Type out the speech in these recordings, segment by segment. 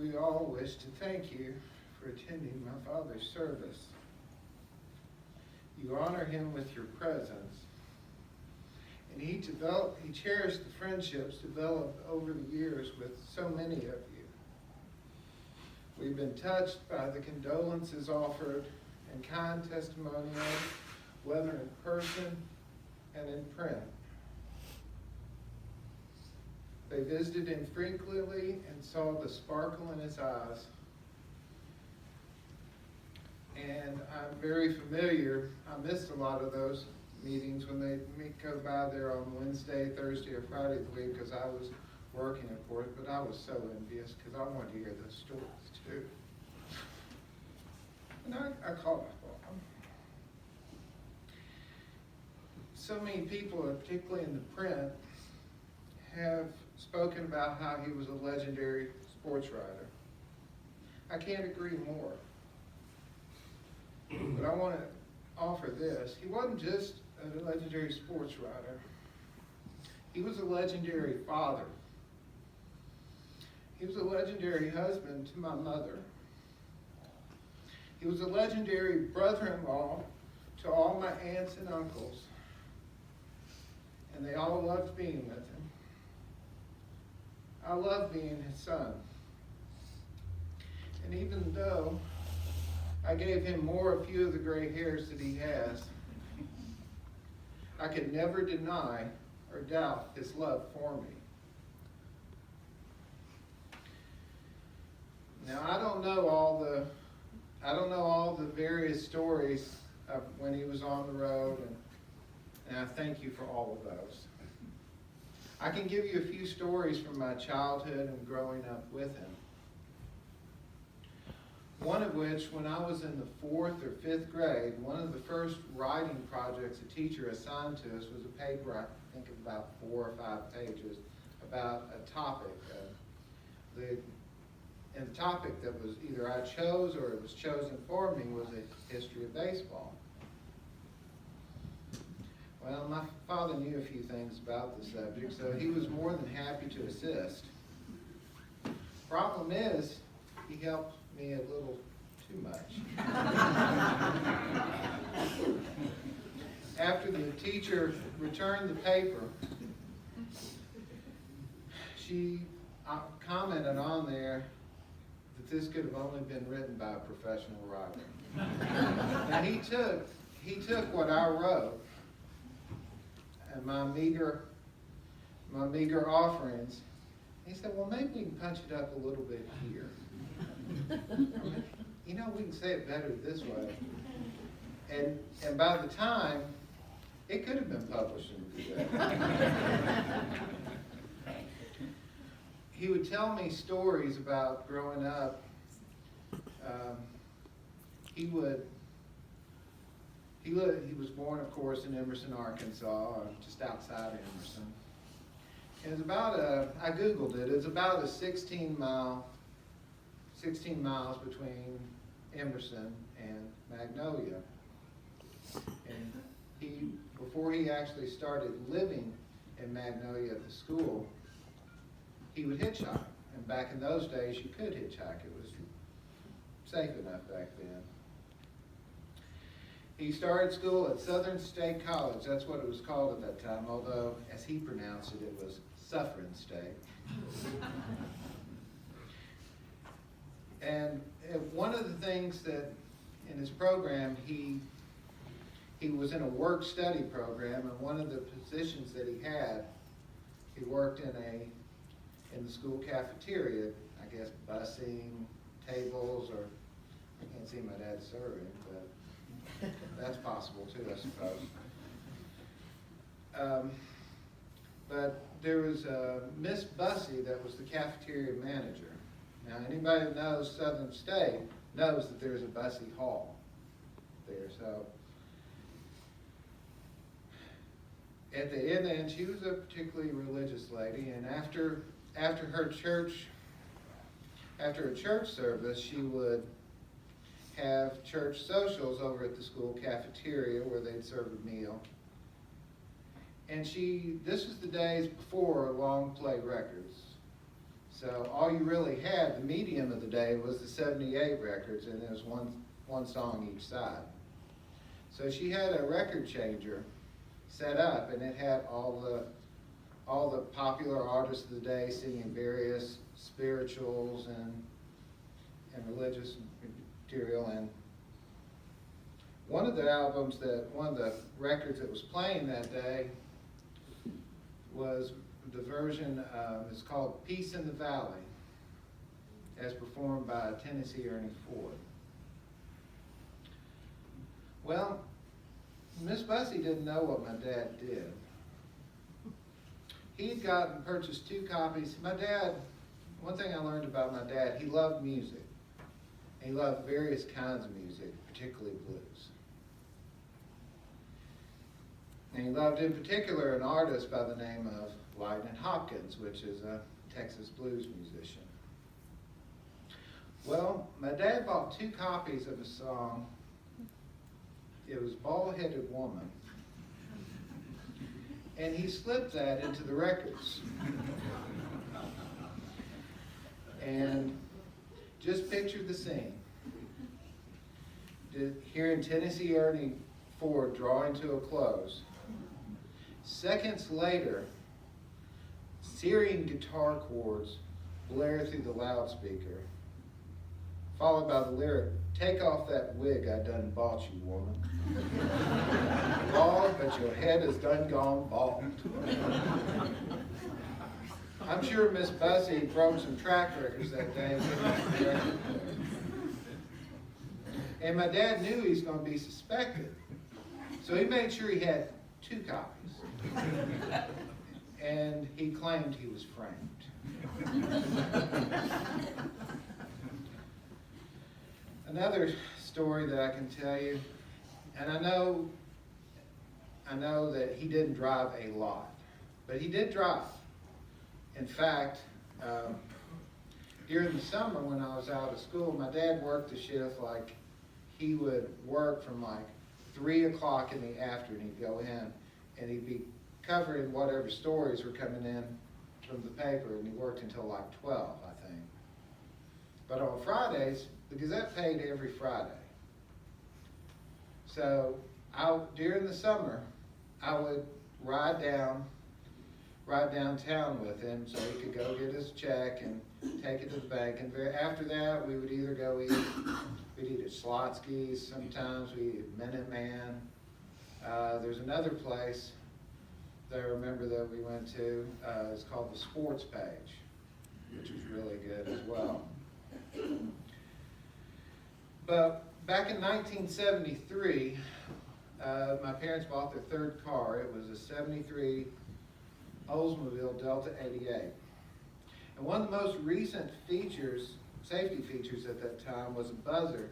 we all wish to thank you for attending my father's service. You honor him with your presence, and he cherished the friendships developed over the years with so many of you. We've been touched by the condolences offered and kind testimonials, whether in person and in print. They visited him frequently and saw the sparkle in his eyes. And I'm very familiar. I missed a lot of those meetings when they go by there on Wednesday, Thursday, or Friday of the week because I was working, of course, but I was so envious because I wanted to hear those stories too. And I called my phone. So many people, particularly in the print, have spoken about how he was a legendary sports writer. I can't agree more. But I want to offer this. He wasn't just a legendary sports writer. He was a legendary father. He was a legendary husband to my mother. He was a legendary brother-in-law to all my aunts and uncles. And they all loved being with him. I love being his son. And even though I gave him a few of the gray hairs that he has, I could never deny or doubt his love for me. Now I don't know all the various stories of when he was on the road, and I thank you for all of those. I can give you a few stories from my childhood and growing up with him. One of which, when I was in the 4th or 5th grade, one of the first writing projects a teacher assigned to us was a paper, I think of about 4 or 5 pages, about a topic. And the topic that was either I chose or it was chosen for me was a history of baseball. Well, my father knew a few things about the subject, so he was more than happy to assist. Problem is, he helped me a little too much. After the teacher returned the paper, she commented on there that this could have only been written by a professional writer. Now he took what I wrote and my meager offerings. He said, well, maybe we can punch it up a little bit here. We can say it better this way. And by the time, it could have been published in the Gazette. He would tell me stories about growing up. He was born, of course, in Emerson, Arkansas, just outside Emerson. It was about I Googled it, it's about a 16 miles between Emerson and Magnolia. And before he actually started living in Magnolia at the school, he would hitchhike. And back in those days, you could hitchhike. It was safe enough back then. He started school at Southern State College. That's what it was called at that time, although, as he pronounced it, it was Suffering State. And one of the things that in his program, he was in a work-study program, and one of the positions that he worked in the school cafeteria, I guess bussing, tables, or I can't see my dad serving, but that's possible too, I suppose. But there was Miss Bussey that was the cafeteria manager. Now, anybody that knows Southern State knows that there's a Bussey Hall there. So, at the end, she was a particularly religious lady, and after a church service, she would have church socials over at the school cafeteria where they'd serve a meal. And this was the days before long play records. So all you really had, the medium of the day, was the 78 records, and there was one song each side. So she had a record changer set up, and it had all the popular artists of the day singing various spirituals and religious material. And one of the records that was playing that day was the version, it's called Peace in the Valley, as performed by Tennessee Ernie Ford. Well, Miss Bussey didn't know what my dad did. He'd purchased 2 copies. My dad, one thing I learned about my dad, he loved music. He loved various kinds of music, particularly blues. And he loved in particular an artist by the name of Lightnin' Hopkins, which is a Texas blues musician. Well, my dad bought 2 copies of a song. It was Bald-Headed Woman. And he slipped that into the records. And just picture the scene. Hearing Tennessee Ernie Ford drawing to a close. Seconds later, searing guitar chords blare through the loudspeaker, followed by the lyric, "Take off that wig I done bought you, woman. Bald, but your head is done gone bald." I'm sure Miss Bussey broke some track records that day. And my dad knew he was going to be suspected. So he made sure he had 2 copies. And he claimed he was framed. Another story that I can tell you, and I know that he didn't drive a lot, but he did drive. In fact, during the summer when I was out of school, my dad worked the shift like he would work from like 3 o'clock in the afternoon. He'd go in and he'd be covering whatever stories were coming in from the paper, and he worked until like 12, I think. But on Fridays, the Gazette paid every Friday. So during the summer, I would ride downtown with him so he could go get his check and take it to the bank. And after that, we would either go eat, we'd eat at Slotsky's, sometimes we'd eat at Minute Man. There's another place that I remember that we went to, it's called the Sports Page, which was really good as well. But back in 1973, my parents bought their 3rd car. It was a 73 Oldsmobile Delta 88. And one of the most recent safety features at that time, was a buzzer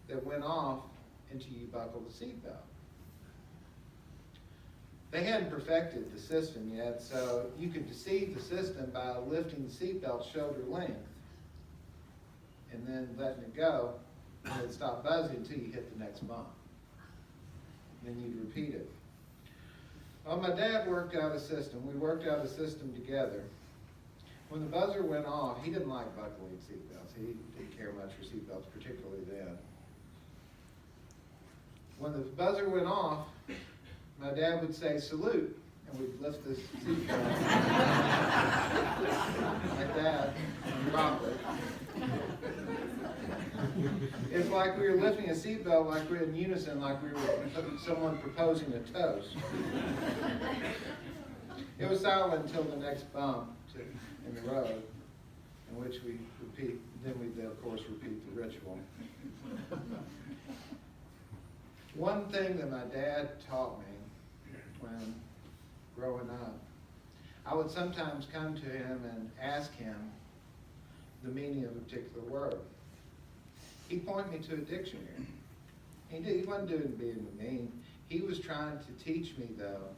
that went off until you buckled the seatbelt. They hadn't perfected the system yet, so you could deceive the system by lifting the seatbelt shoulder length and then letting it go, and it'd stop buzzing until you hit the next bump. Then you'd repeat it. Well, my dad worked out a system. We worked out a system together. When the buzzer went off, he didn't like buckling seatbelts. He didn't care much for seatbelts, particularly then. When the buzzer went off, my dad would say, "Salute," and we'd lift the seatbelt like that and drop it. It's like we were lifting a seatbelt, like we were in unison, like we were someone proposing a toast. It was silent until the next bump in the road, in which we repeat. Then we, of course, repeat the ritual. One thing that my dad taught me when growing up, I would sometimes come to him and ask him the meaning of a particular word. He'd point me to a dictionary. He wasn't doing being mean. He was trying to teach me, though,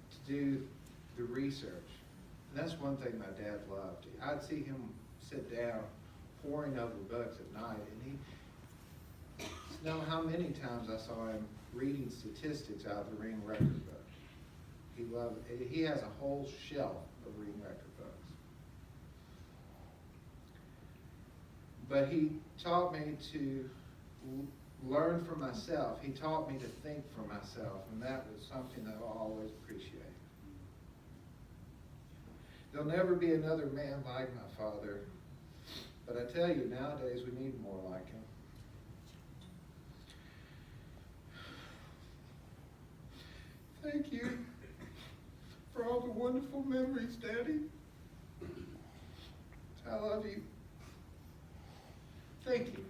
to do the research. And that's one thing my dad loved. I'd see him sit down poring over books at night, and he know how many times I saw him reading statistics out of the Ring record book. He has a whole shelf of Ring record books. But he taught me to learn for myself. He taught me to think for myself, and that was something that I'll always appreciate. There'll never be another man like my father, but I tell you, nowadays we need more like him. Thank you for all the wonderful memories, Daddy. I love you. Thank you.